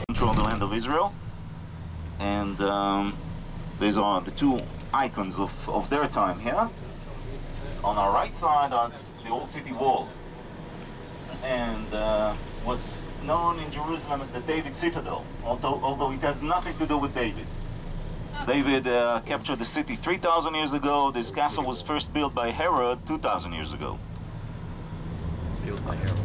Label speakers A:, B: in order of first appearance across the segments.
A: Control the land of Israel, and these are the two icons of their time here. On our right side are the old city walls, and what's known in Jerusalem as the David Citadel, although it has nothing to do with David. David captured the city 3,000 years ago. This castle was first built by Herod 2,000 years ago.
B: Built by Herod.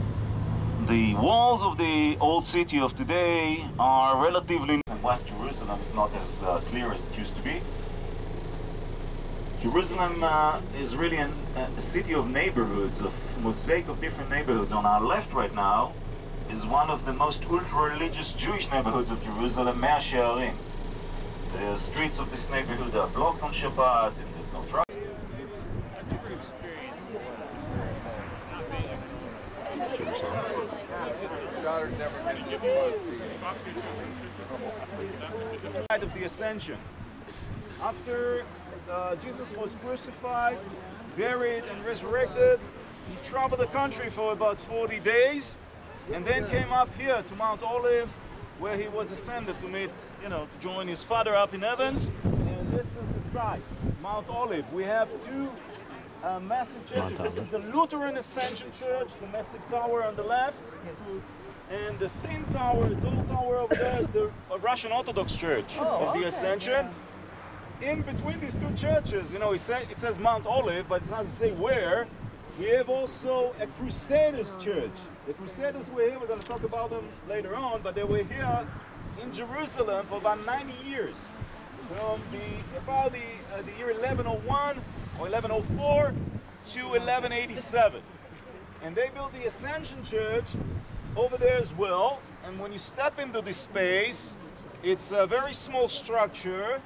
A: The walls of the old city of today are relatively... West Jerusalem is not as clear as it used to be. Jerusalem is really a city of neighborhoods, of mosaic of different neighborhoods. On our left right now is one of the most ultra-religious Jewish neighborhoods of Jerusalem, Mea Shearim. The streets of this neighborhood are blocked on Shabbat and there's no traffic.
C: Daughter's never been this close to you.
D: Of the Ascension. After Jesus was crucified, buried and resurrected, he traveled the country for about 40 days and then came up here to Mount Olive, where he was ascended to meet, to join his Father up in heavens. And this is the site, Mount Olive. We have two massive churches. This is the Lutheran Ascension Church, the massive tower on the left. And the thin tower, the tall tower over there is the Russian Orthodox Church of the Ascension. In between these two churches, it says Mount Olive, but it doesn't say where. We have also a Crusaders church. The Crusaders were here, we're going to talk about them later on, but they were here in Jerusalem for about 90 years. From about the year 1101 or 1104 to 1187. And they built the Ascension Church over there as well. And when you step into this space, it's a very small structure.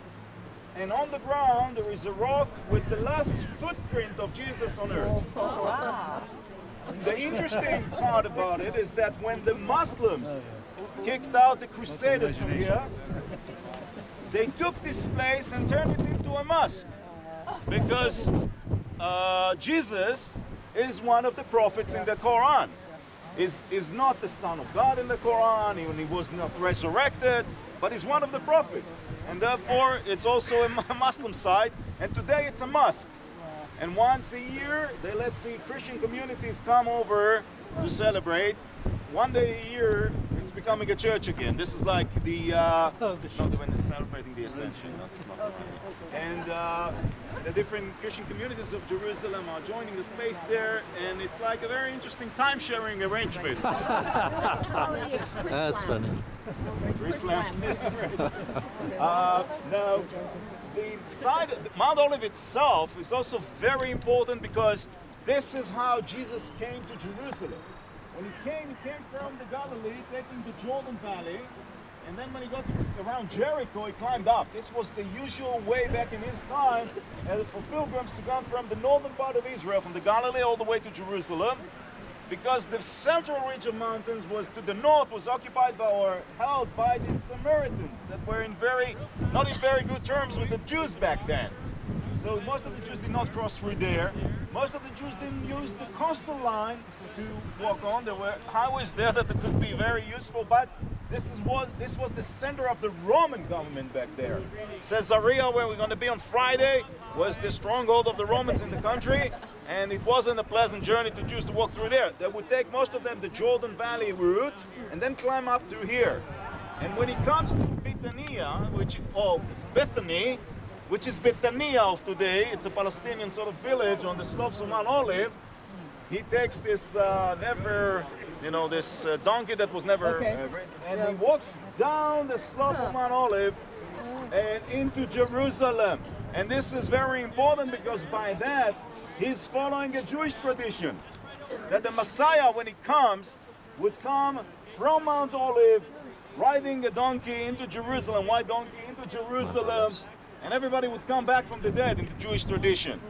D: And on the ground, there is a rock with the last footprint of Jesus on earth.
E: Oh, wow.
D: The interesting part about it is that when the Muslims kicked out the Crusaders from here, they took this place and turned it into a mosque. Because Jesus is one of the prophets in the Quran. Is not the Son of God in the Quran, he was not resurrected, but he's one of the prophets. And therefore, it's also a Muslim site, and today it's a mosque. And once a year, they let the Christian communities come over to celebrate. One day a year, it's becoming a church again. This is like the, not when it's celebrating the Ascension. And the different Christian communities of Jerusalem are joining the space there, and it's like a very interesting time-sharing arrangement.
B: That's funny.
D: Islam. Now, the side of Mount Olive itself is also very important because this is how Jesus came to Jerusalem. When he came from the Galilee, taking the Jordan Valley, and then when he got around Jericho, he climbed up. This was the usual way back in his time for pilgrims to come from the northern part of Israel, from the Galilee all the way to Jerusalem, because the central ridge of mountains was to the north, was occupied by or held by the Samaritans that were not in very good terms with the Jews back then. So most of the Jews did not cross through there. Most of the Jews didn't use the coastal line to walk on. There were highways there that could be very useful, but this was the center of the Roman government back there. Caesarea, where we're going to be on Friday, was the stronghold of the Romans in the country, and it wasn't a pleasant journey to Jews to walk through there. They would take most of them the Jordan Valley route and then climb up to here. And when it comes to Bethania, Bethany, which is Bethania of today, it's a Palestinian sort of village on the slopes of Mount Olive, he takes this this donkey that was never, and he walks down the slope of Mount Olive and into Jerusalem. And this is very important because by that, he's following a Jewish tradition. That the Messiah, when he comes, would come from Mount Olive, riding a donkey into Jerusalem, white donkey into Jerusalem, and everybody would come back from the dead in the Jewish tradition.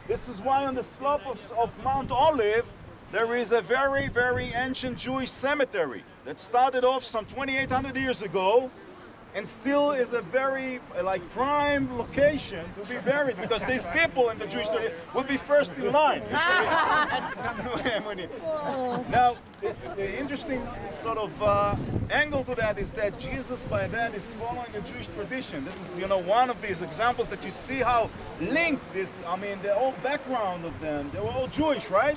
D: This is why on the slope of Mount Olive, there is a very, very ancient Jewish cemetery that started off some 2,800 years ago, and still is a very like prime location to be buried, because these people in the Jewish tradition will be first in line. You see? Now, the interesting sort of angle to that is that Jesus by then is following a Jewish tradition. This is, you know, one of these examples that you see how linked this. I mean, the whole background of them, they were all Jewish, right?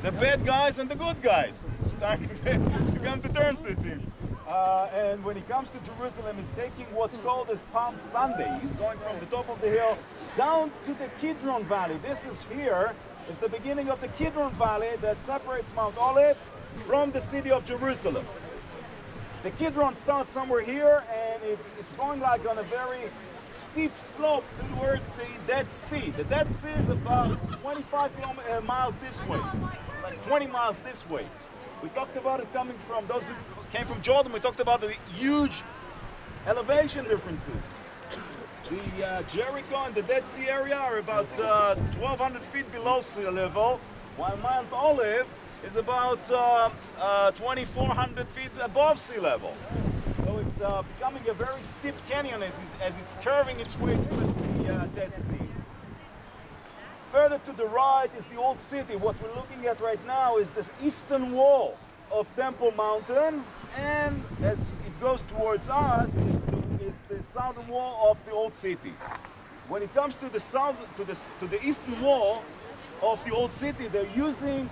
D: The bad guys and the good guys, starting to come to terms with this. And when he comes to Jerusalem, he's taking what's called as Palm Sunday. He's going from the top of the hill down to the Kidron Valley. This is here, is the beginning of the Kidron Valley that separates Mount Olive from the city of Jerusalem. The Kidron starts somewhere here, and it's going like on a very steep slope towards the Dead Sea. The Dead Sea is about 25 miles this way, like 20 miles this way. We talked about it coming from those who came from Jordan. We talked about the huge elevation differences. The Jericho and the Dead Sea area are about 1,200 feet below sea level, while Mount Olive is about 2,400 feet above sea level. So it's becoming a very steep canyon as it's curving its way towards the Dead Sea. Further to the right is the old city. What we're looking at right now is this eastern wall of Temple Mountain, and as it goes towards us, it's the southern wall of the old city. When it comes to the south, to the eastern wall of the old city, they're using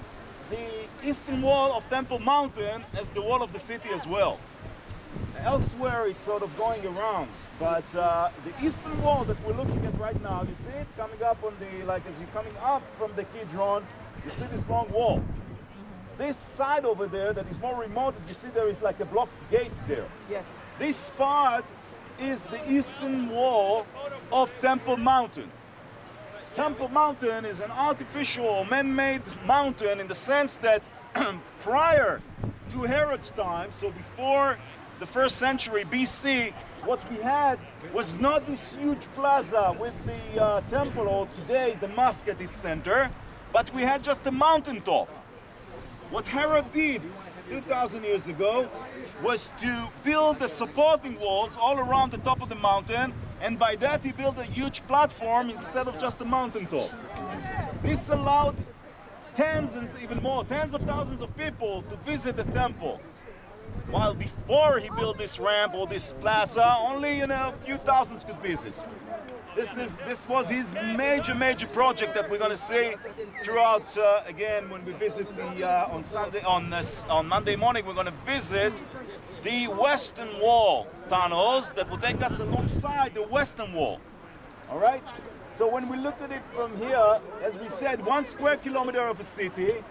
D: the eastern wall of Temple Mountain as the wall of the city as well. Elsewhere, it's sort of going around. But the eastern wall that we're looking at right now, you see it coming up on the, like as you're coming up from the Kidron, you see this long wall. This side over there that is more remote, you see there is like a block gate there.
E: Yes.
D: This spot is the eastern wall of Temple Mountain. Temple Mountain is an artificial, man-made mountain in the sense that prior to Herod's time, so before the 1st century BC, what we had was not this huge plaza with the temple, or today the mosque at its center, but we had just a mountaintop. What Herod did 2,000 years ago was to build the supporting walls all around the top of the mountain, and by that he built a huge platform instead of just a mountaintop. This allowed tens and even more, tens of thousands of people to visit the temple. While before he built this ramp or this plaza, only a few thousands could visit. This was his major project that we're going to see throughout. Again, when we visit on Monday morning, we're going to visit the Western Wall tunnels that will take us alongside the Western Wall. All right. So when we look at it from here, as we said, 1 square kilometer of a city.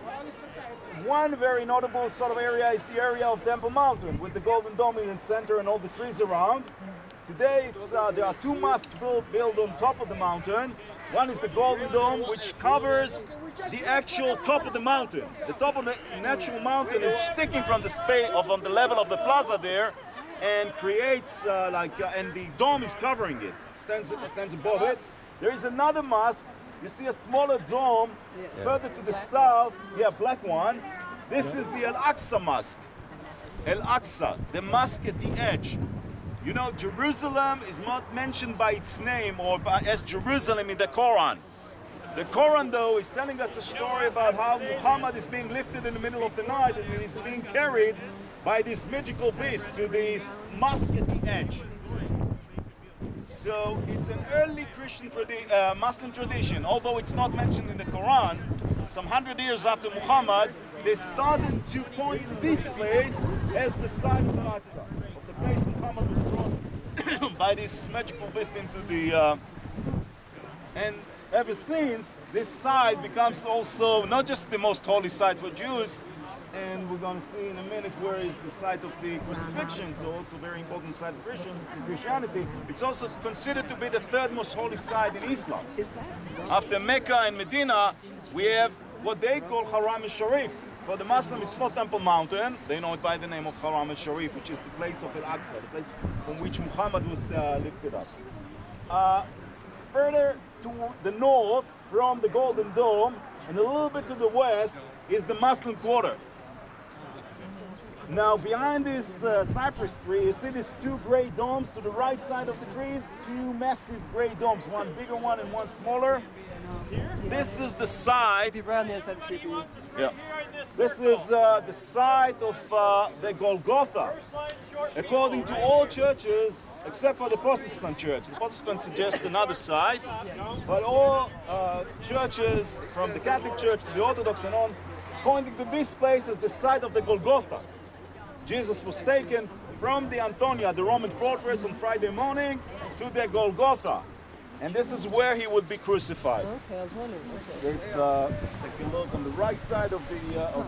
D: One very notable sort of area is the area of Temple Mountain with the Golden Dome in the center and all the trees around. Today there are 2 mosques built on top of the mountain. One is the Golden Dome, which covers the actual top of the mountain. The top of the natural mountain is sticking from the space on the level of the plaza there, and creates and the dome is covering it, stands above it. There is another mosque. You see a smaller dome further to the south, black one. This is the Al-Aqsa Mosque. Al-Aqsa, the mosque at the edge. You know, Jerusalem is not mentioned by its name or as Jerusalem in the Quran. The Quran, though, is telling us a story about how Muhammad is being lifted in the middle of the night and he's being carried by this magical beast to this mosque at the edge. So it's an early Christian Muslim tradition, although it's not mentioned in the Quran. Some 100 years after Muhammad, they started to point to this place as the site of Al-Aqsa, of the place Muhammad was brought by this magical beast into the... and ever since, this site becomes also not just the most holy site for Jews, and we're going to see in a minute where is the site of the crucifixion, so also very important site of Christianity. It's also considered to be the 3rd most holy site in Islam. After Mecca and Medina, we have what they call Haram al-Sharif. For the Muslim, it's not Temple Mountain. They know it by the name of Haram al-Sharif, which is the place of Al-Aqsa, the place from which Muhammad was lifted up. Further to the north, from the Golden Dome, and a little bit to the west, is the Muslim Quarter. Now behind this cypress tree, you see these two gray domes to the right side of the trees, two massive gray domes, one bigger one and one smaller. This is the site. Yeah. This is the site of the Golgotha. According to all churches, except for the Protestant church. The Protestants suggest another site, but all churches, from the Catholic Church to the Orthodox and on, pointing to this place as the site of the Golgotha. Jesus was taken from the Antonia, the Roman fortress, on Friday morning to the Golgotha. And this is where he would be crucified.
E: Okay, I was wondering. Okay.
D: It's, take a look on the right side of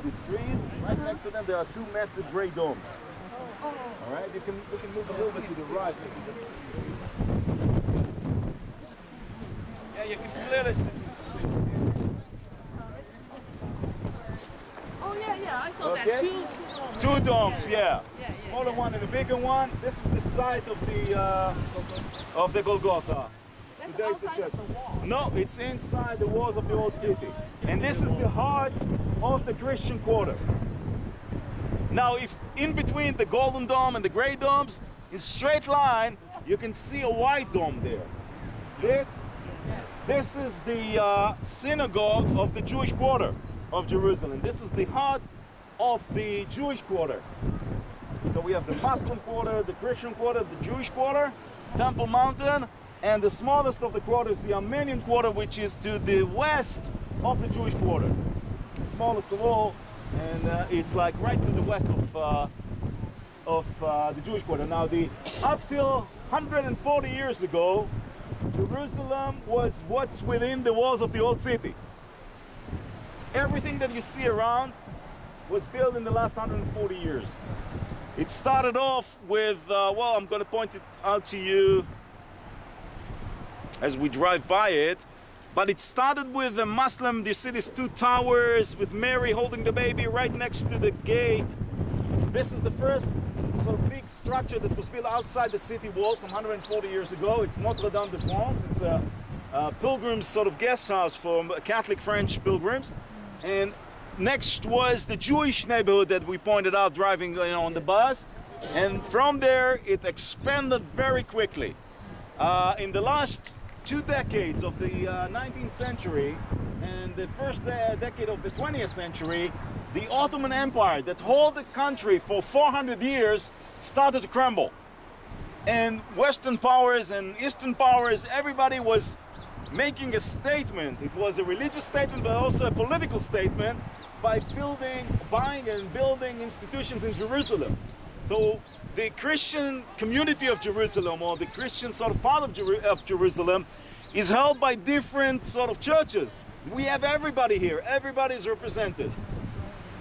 D: these trees. Right next to them, there are two massive gray domes. All right, we can move a little bit to the right. Yeah, you can clearly see.
E: Oh yeah, I saw
D: Okay.
E: that.
D: Two domes, yeah.
E: Yeah.
D: Smaller one and the bigger one. This is the site of the Golgotha.
E: That's
D: Today it's the
E: outside
D: church.
E: of the wall.
D: No, it's inside the walls of the old city. And this is the heart of the Christian quarter. Now, if in between the golden dome and the gray domes, in straight line, you can see a white dome there. See it? This is the synagogue of the Jewish quarter of Jerusalem. This is the heart of the Jewish quarter. So we have the Muslim quarter, the Christian quarter, the Jewish quarter, Temple Mountain, and the smallest of the quarters, the Armenian quarter, which is to the west of the Jewish quarter. It's the smallest of all, and it's like right to the west of the Jewish quarter. Now, up till 140 years ago, Jerusalem was what's within the walls of the old city. Everything that you see around was built in the last 140 years. It started off with, well, I'm going to point it out to you as we drive by it, but it started with a Muslim. You see these two towers with Mary holding the baby right next to the gate. This is the first sort of big structure that was built outside the city walls some 140 years ago. It's Notre Dame de France. It's a pilgrims sort of guest house for Catholic French pilgrims. And next was the Jewish neighborhood that we pointed out driving on the bus. And from there, it expanded very quickly. In the last 2 decades of the 19th century and the first decade of the 20th century, the Ottoman Empire that held the country for 400 years started to crumble. And Western powers and Eastern powers, everybody was making a statement. It was a religious statement, but also a political statement by buying and building institutions in Jerusalem. So the Christian community of Jerusalem, or the Christian sort of part of Jerusalem, is held by different sort of churches. We have everybody here. Everybody is represented.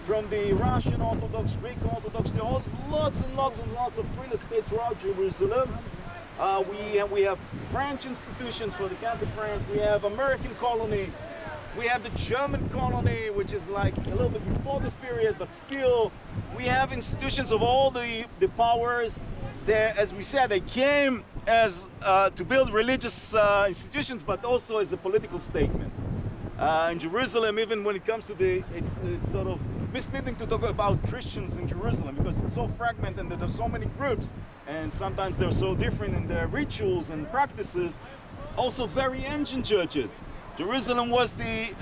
D: From the Russian Orthodox, Greek Orthodox, there are lots and lots and lots of real estate throughout Jerusalem. We have French institutions for the Catholic France. We have American colony. We have the German colony, which is like a little bit before this period, but still we have institutions of all the powers. There, as we said, they came as to build religious institutions, but also as a political statement. In Jerusalem, even when it comes to it's sort of misleading to talk about Christians in Jerusalem because it's so fragmented and there are so many groups, and sometimes they're so different in their rituals and practices. Also, very ancient churches. Jerusalem was the